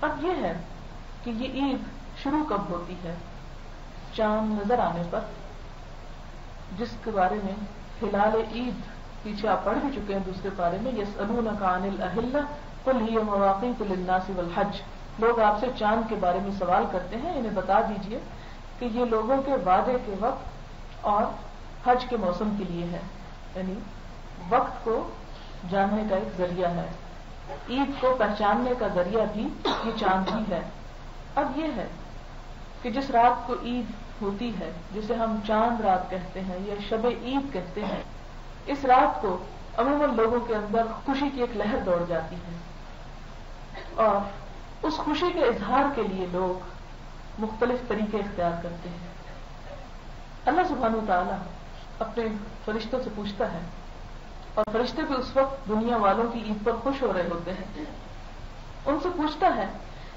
اب یہ ہے کہ یہ عید شروع کب ہوتی ہے؟ چاند نظر آنے پر، جس کے بارے میں ہلال عید پیچھے آپ پڑھ بھی چکے ہیں دوسرے پارے میں، یسألونک عن الأہلہ قل ہی مواقیت للناس والحج. لوگ آپ سے چاند کے بارے میں سوال کرتے ہیں، انہیں بتا دیجئے کہ یہ لوگوں کے وعدے کے وقت اور حج کے موسم کے لیے ہے، یعنی وقت کو جاننے کا ایک ذریعہ ہے. عید کو پہچاننے کا ذریعہ بھی یہ چاند ہی ہے. اب یہ ہے کہ جس رات کو عید ہوتی ہے، جسے ہم چاند رات کہتے ہیں یا شب عید کہتے ہیں، اس رات کو عموماً لوگوں کے اندر خوشی کی ایک لہر دوڑ جاتی ہے، اور اس خوشی کے اظہار کے لیے لوگ مختلف طریقے اختیار کرتے ہیں. اللہ سبحانہ وتعالی اپنے فرشتوں سے پوچھتا ہے، اور فرشتے بھی اس وقت دنیا والوں کی عید پر خوش ہو رہے ہوتے ہیں. ان سے پوچھتا ہے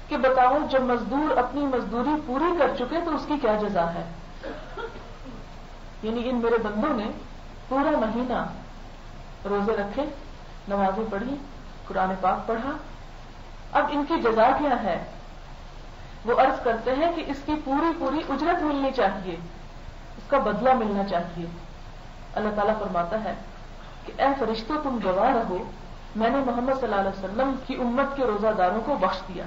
کہ بتاؤ، جب مزدور اپنی مزدوری پوری کر چکے تو اس کی کیا جزا ہے؟ یعنی ان میرے بندوں نے پورا مہینہ روزے رکھے، نمازیں پڑھی، قرآن پاک پڑھا، اب ان کی جزا کیا ہے؟ وہ عرض کرتے ہیں کہ اس کی پوری پوری اجرت ملنی چاہیے، اس کا بدلہ ملنا چاہیے. اللہ تعالیٰ فرماتا ہے کہ اے فرشتوں، تم گواہ رہو، میں نے محمد صلی اللہ علیہ وسلم کی امت کے روزہ داروں کو بخش دیا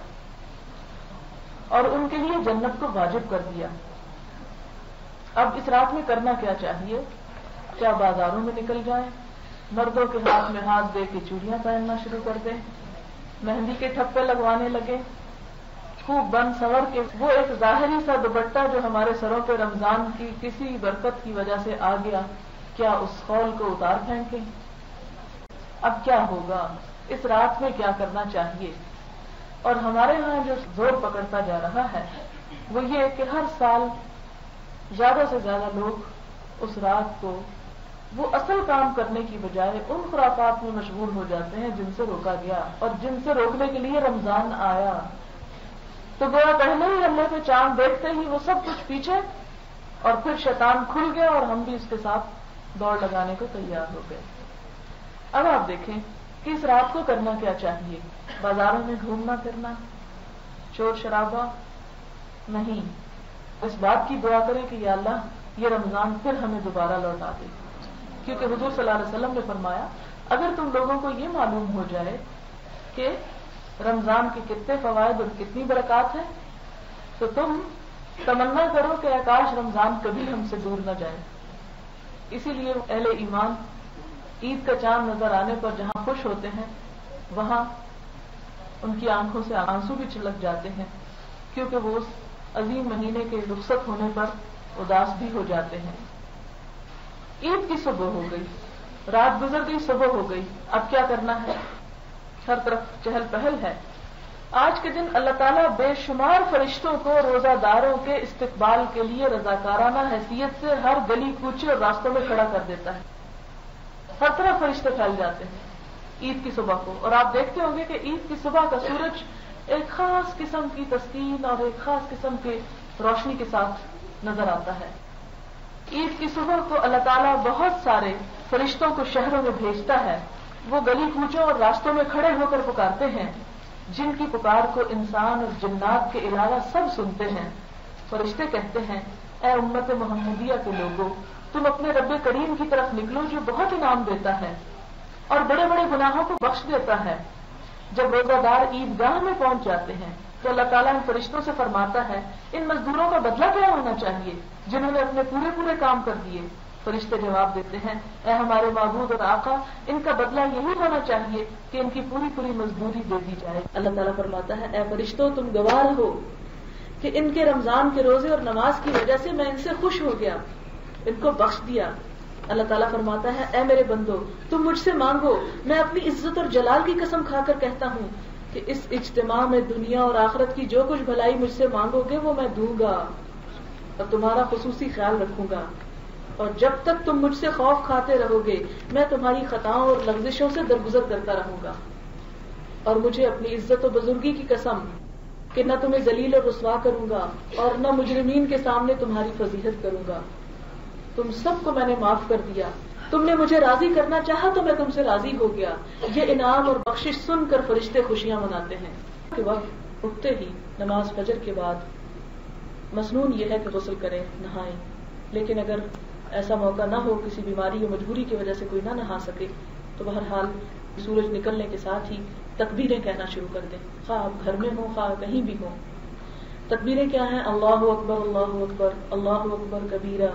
اور ان کے لیے جنت کو واجب کر دیا. اب اس رات میں کرنا کیا چاہیے؟ کیا بازاروں میں نکل جائیں، مردوں کے ہاتھ میں ہاتھ دے کے چوڑیاں پہننا شروع کر دیں، مہندی کے ٹھپے لگوانے لگے، خوب بن سنور کے وہ ایک ظاہری سا دوپٹہ جو ہمارے سروں پہ رمضان کی کسی برکت کی وجہ سے آ گیا، کیا اس خول کو اتار پھینکیں؟ اب کیا ہوگا؟ اس رات میں کیا کرنا چاہیے؟ اور ہمارے ہاں جو زور پکڑتا جا رہا ہے وہ یہ کہ ہر سال زیادہ سے زیادہ لوگ اس رات کو وہ اصل کام کرنے کی بجائے ان خرافات میں مشغول ہو جاتے ہیں جن سے روکا گیا، اور جن سے روکنے کے لیے رمضان آیا. تو گویا پہلے ہی اللہ کے چاند دیکھتے ہی وہ سب کچھ پیچھے، اور پھر شیطان کھل گیا اور ہم بھی اس کے ساتھ دوڑ لگانے کو تیار ہو گئے. اب آپ دیکھیں کہ اس رات کو کرنا کیا چاہیے؟ بازاروں میں گھومنا پھرنا، شور شرابہ نہیں. اس بات کی دعا کریں کہ یا اللہ یہ رمضان پھر ہمیں دوبارہ لوٹا دے، کیونکہ حضور صلی اللہ علیہ وسلم نے فرمایا اگر تم لوگوں کو یہ معلوم ہو جائے کہ رمضان کے کتنے فوائد اور کتنی برکات ہیں تو تم تمنا کرو کہ کاش رمضان کبھی ہم سے دور نہ جائے. اسی لیے اہل ایمان عید کا چاند نظر آنے پر جہاں خوش ہوتے ہیں وہاں ان کی آنکھوں سے آنسو بھی چھلک جاتے ہیں، کیونکہ وہ اس عظیم مہینے کے رخصت ہونے پر اداس بھی ہو جاتے ہیں. عید کی صبح ہو گئی، رات گزر گئی، صبح ہو گئی، اب کیا کرنا ہے؟ ہر طرف چہل پہل ہے. آج کے دن اللہ تعالیٰ بے شمار فرشتوں کو روزہ داروں کے استقبال کے لیے رضاکارانہ حیثیت سے ہر گلی کوچے اور راستوں میں کھڑا کر دیتا ہے. ہر طرف فرشتے پھیل جاتے ہیں عید کی صبح کو، اور آپ دیکھتے ہوں گے کہ عید کی صبح کا سورج ایک خاص قسم کی تسکین اور ایک خاص قسم کے روشنی کے ساتھ نظر آتا ہے. عید کی صبح کو اللہ تعالیٰ بہت سارے فرشتوں کو شہروں میں بھیجتا ہے. وہ گلی کوچوں اور راستوں میں کھڑے ہو کر پکارتے ہیں، جن کی پکار کو انسان اور جنات کے علاوہ سب سنتے ہیں. فرشتے کہتے ہیں اے امت محمدیہ کے لوگوں، تم اپنے رب کریم کی طرف نکلو جو بہت انعام دیتا ہے اور بڑے بڑے گناہوں کو بخش دیتا ہے. جب روزہ دار عیدگاہ میں پہنچ جاتے ہیں تو اللہ تعالیٰ ان فرشتوں سے فرماتا ہے ان مزدوروں کا بدلہ کیا ہونا چاہیے جنہوں نے اپنے پورے کام کر دیے. فرشتے جواب دیتے ہیں اے ہمارے معبود اور آقا، ان کا بدلہ یہی ہونا چاہیے کہ ان کی پوری مزدوری دے دی جائے. اللہ تعالیٰ فرماتا ہے اے فرشتوں، تم گواہ رہو کہ ان کے رمضان کے روزے اور نماز کی وجہ سے میں ان سے خوش ہو گیا، ان کو بخش دیا. اللہ تعالیٰ فرماتا ہے اے میرے بندو، تم مجھ سے مانگو، میں اپنی عزت اور جلال کی قسم کھا کر کہتا ہوں کہ اس اجتماع میں دنیا اور آخرت کی جو کچھ بھلائی مجھ سے مانگو گے وہ میں دوں گا اور تمہارا خصوصی خیال رکھوں گا. اور جب تک تم مجھ سے خوف کھاتے رہو گے میں تمہاری خطاؤں اور لغزشوں سے درگزر کرتا رہوں گا. اور مجھے اپنی عزت و بزرگی کی قسم کہ نہ تمہیں ذلیل اور رسوا کروں گا اور نہ مجرمین کے سامنے تمہاری فضیحت کروں گا. تم سب کو میں نے معاف کر دیا. تم نے مجھے راضی کرنا چاہا تو میں تم سے راضی ہو گیا. یہ انعام اور بخشش سن کر فرشتے خوشیاں مناتے ہیں. اٹھتے ہی نماز فجر کے بعد مسنون یہ ہے کہ غسل کریں، نہائیں. لیکن اگر ایسا موقع نہ ہو، کسی بیماری یا مجبوری کی وجہ سے کوئی نہ نہا سکے، تو بہرحال سورج نکلنے کے ساتھ ہی تکبیریں کہنا شروع کر دیں، خواہ آپ گھر میں ہوں خواہ کہیں بھی ہوں. تکبیریں کیا ہیں؟ اللہ اکبر اللہ اکبر اللہ اکبر کبیرہ.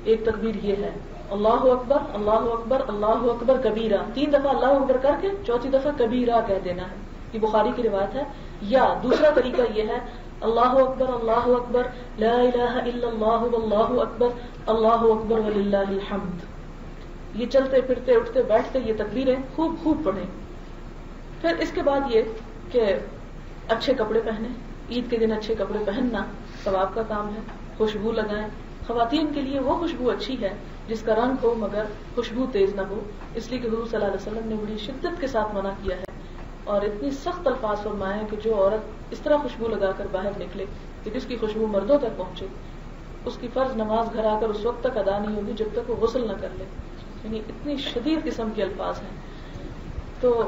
ایک تکبیر یہ ہے اللہ اکبر اللہ اکبر اللہ اکبر کبیرہ، 3 دفعہ اللہ اکبر کر کے 4تھی دفعہ کبیرہ کہہ دینا ہے. یہ بخاری کی روایت ہے. یا دوسرا طریقہ یہ ہے اللہ اکبر لا الہ الا اللہ واللہ اکبر وللہ الحمد. یہ چلتے پھرتے اٹھتے بیٹھتے یہ تکبیریں خوب پڑھیں. پھر اس کے بعد یہ کہ اچھے کپڑے پہنیں. عید کے دن اچھے کپڑے پہننا ثواب کا کام ہے. خوشبو لگائیں. خواتین کے لیے وہ خوشبو اچھی ہے جس کا رنگ ہو مگر خوشبو تیز نہ ہو، اس لیے کہ حضور صلی اللہ علیہ وسلم نے بڑی شدت کے ساتھ منع کیا ہے اور اتنی سخت الفاظ فرمائے کہ جو عورت اس طرح خوشبو لگا کر باہر نکلے کہ جس کی خوشبو مردوں تک پہنچے، اس کی فرض نماز گھر آ کر اس وقت تک ادا نہیں ہوگی جب تک وہ غسل نہ کر لے. یعنی اتنی شدید قسم کے الفاظ ہیں. تو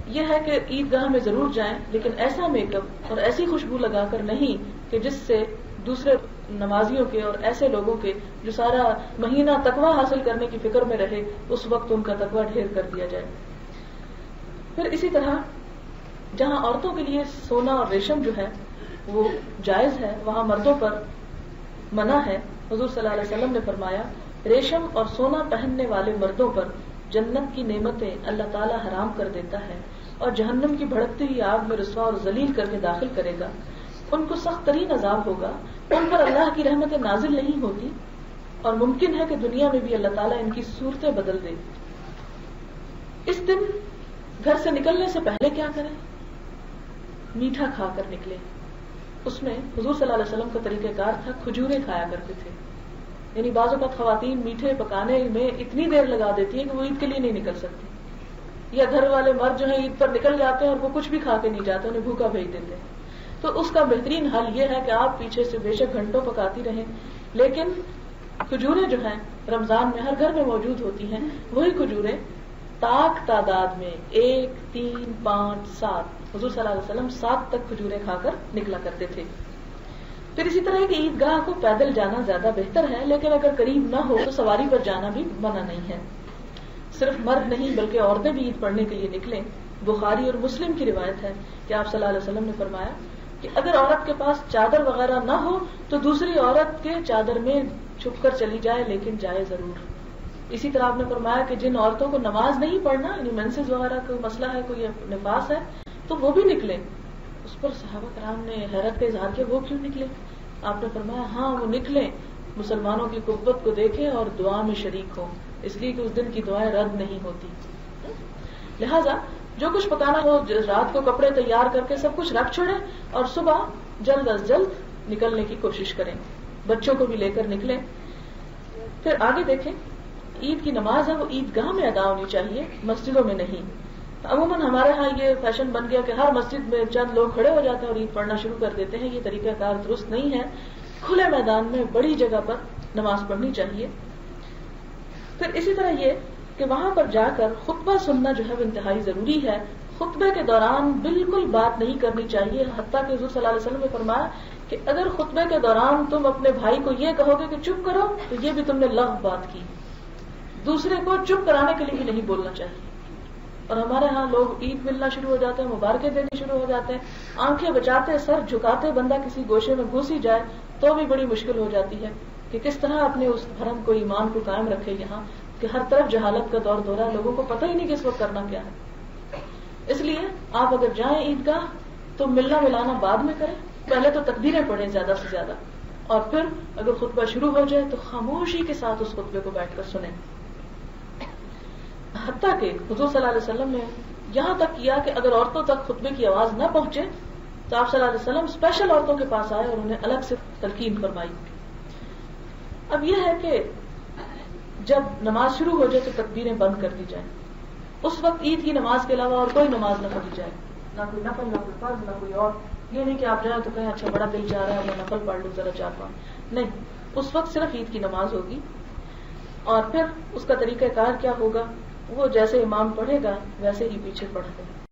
یہ ہے کہ عیدگاہ میں ضرور جائیں، لیکن ایسا میک اپ اور ایسی خوشبو لگا کر نہیں کہ جس سے دوسرے نمازیوں کے اور ایسے لوگوں کے جو سارا مہینہ تقوی حاصل کرنے کی فکر میں رہے اس وقت ان کا تقوی ڈھیر کر دیا جائے. پھر اسی طرح جہاں عورتوں کے لیے سونا اور ریشم جو ہے وہ جائز ہے، وہاں مردوں پر منع ہے. حضور صلی اللہ علیہ وسلم نے فرمایا ریشم اور سونا پہننے والے مردوں پر جنت کی نعمتیں اللہ تعالی حرام کر دیتا ہے اور جہنم کی بھڑکتی ہوئی آگ میں رسوا اور ذلیل کر کے داخل کرے گا. ان کو سخت ترین عذاب ہوگا. ان پر اللہ کی رحمتیں نازل نہیں ہوتی اور ممکن ہے کہ دنیا میں بھی اللہ تعالیٰ ان کی صورتیں بدل دے. اس دن گھر سے نکلنے سے پہلے کیا کریں؟ میٹھا کھا کر نکلیں. اس میں حضور صلی اللہ علیہ وسلم کا طریقہ کار تھا، کھجوریں کھایا کرتے تھے. یعنی بعض اوقات خواتین میٹھے پکانے میں اتنی دیر لگا دیتی ہیں کہ وہ عید کے لیے نہیں نکل سکتی، یا گھر والے مرد جو ہیں عید پر نکل جاتے ہیں اور وہ کچھ بھی کھا کے نہیں جاتے، انہیں بھوکا بھیج دیتے ہیں. تو اس کا بہترین حل یہ ہے کہ آپ پیچھے سے بے شک گھنٹوں پکاتی رہیں، لیکن کھجوریں جو ہیں رمضان میں ہر گھر میں موجود ہوتی ہیں، وہی کھجوریں تاک تعداد میں 1 3 5 7 حضور صلی اللہ علیہ وسلم 7 تک کھجوریں کھا کر نکلا کرتے تھے. پھر اسی طرح کہ عیدگاہ کو پیدل جانا زیادہ بہتر ہے، لیکن اگر قریب نہ ہو تو سواری پر جانا بھی منع نہیں ہے. صرف مرد نہیں بلکہ عورتیں بھی عید پڑھنے کے لیے نکلیں. بخاری اور مسلم کی روایت ہے کہ آپ صلی اللہ علیہ وسلم نے فرمایا کہ اگر عورت کے پاس چادر وغیرہ نہ ہو تو دوسری عورت کے چادر میں چھپ کر چلی جائے، لیکن جائے ضرور. اسی طرح آپ نے فرمایا کہ جن عورتوں کو نماز نہیں پڑھنا، یعنی مینسز وغیرہ کا مسئلہ ہے، کوئی نفاس ہے، تو وہ بھی نکلیں. اس پر صحابہ کرام نے حیرت کا اظہار کیا، وہ کیوں نکلے؟ آپ نے فرمایا ہاں وہ نکلیں، مسلمانوں کی قوت کو دیکھیں اور دعا میں شریک ہوں، اس لیے کہ اس دن کی دعائیں رد نہیں ہوتی. لہذا جو کچھ پکانا ہو رات کو کپڑے تیار کر کے سب کچھ رکھ چھوڑیں اور صبح جلد از جلد نکلنے کی کوشش کریں. بچوں کو بھی لے کر نکلیں. پھر آگے دیکھیں، عید کی نماز ہے وہ عیدگاہ میں ادا ہونی چاہیے، مسجدوں میں نہیں. عموماً ہمارے ہاں یہ فیشن بن گیا کہ ہر مسجد میں چند لوگ کھڑے ہو جاتے ہیں اور عید پڑھنا شروع کر دیتے ہیں. یہ طریقہ کار درست نہیں ہے. کھلے میدان میں بڑی جگہ پر نماز پڑھنی چاہیے. پھر اسی طرح یہ کہ وہاں پر جا کر خطبہ سننا جو ہے وہ انتہائی ضروری ہے. خطبے کے دوران بالکل بات نہیں کرنی چاہیے، حتیٰ کہ حضور صلی اللہ علیہ وسلم نے فرمایا کہ اگر خطبے کے دوران تم اپنے بھائی کو یہ کہو گے کہ چپ کرو تو یہ بھی تم نے لغو بات کی. دوسرے کو چپ کرانے کے لیے بھی نہیں بولنا چاہیے. اور ہمارے ہاں لوگ عید ملنا شروع ہو جاتے ہیں، مبارکیں دینے شروع ہو جاتے ہیں، آنکھیں بچاتے سر جھکاتے بندہ کسی گوشے میں گھس ہی جائے تو بھی بڑی مشکل ہو جاتی ہے کہ کس طرح اپنے اس دھرم کو ایمان کو قائم رکھے یہاں کہ ہر طرف جہالت کا دور دورہ، لوگوں کو پتہ ہی نہیں کہ اس وقت کرنا کیا ہے. اس لیے آپ اگر جائیں عیدگاہ تو ملنا ملانا بعد میں کریں، پہلے تو تکبیریں پڑھیں زیادہ سے زیادہ، اور پھر اگر خطبہ شروع ہو جائے تو خاموشی کے ساتھ اس خطبے کو بیٹھ کر سنیں. حتیٰ کہ حضور صلی اللہ علیہ وسلم نے یہاں تک کیا کہ اگر عورتوں تک خطبے کی آواز نہ پہنچے تو آپ صلی اللہ علیہ وسلم اسپیشل عورتوں کے پاس آئے اور انہیں الگ سے تلقین فرمائی. اب یہ ہے کہ جب نماز شروع ہو جائے تو تکبیریں بند کر دی جائیں. اس وقت عید کی نماز کے علاوہ اور کوئی نماز نہ پڑھی جائے، نہ کوئی نفل نہ کوئی فرض نہ کوئی اور. یہ نہیں کہ آپ جائیں تو کہیں اچھا بڑا دل چاہ رہا ہے میں نفل پڑھ لوں ذرا 4-5، نہیں. اس وقت صرف عید کی نماز ہوگی. اور پھر اس کا طریقہ کار کیا ہوگا، وہ جیسے امام پڑھے گا ویسے ہی پیچھے پڑھ دیں.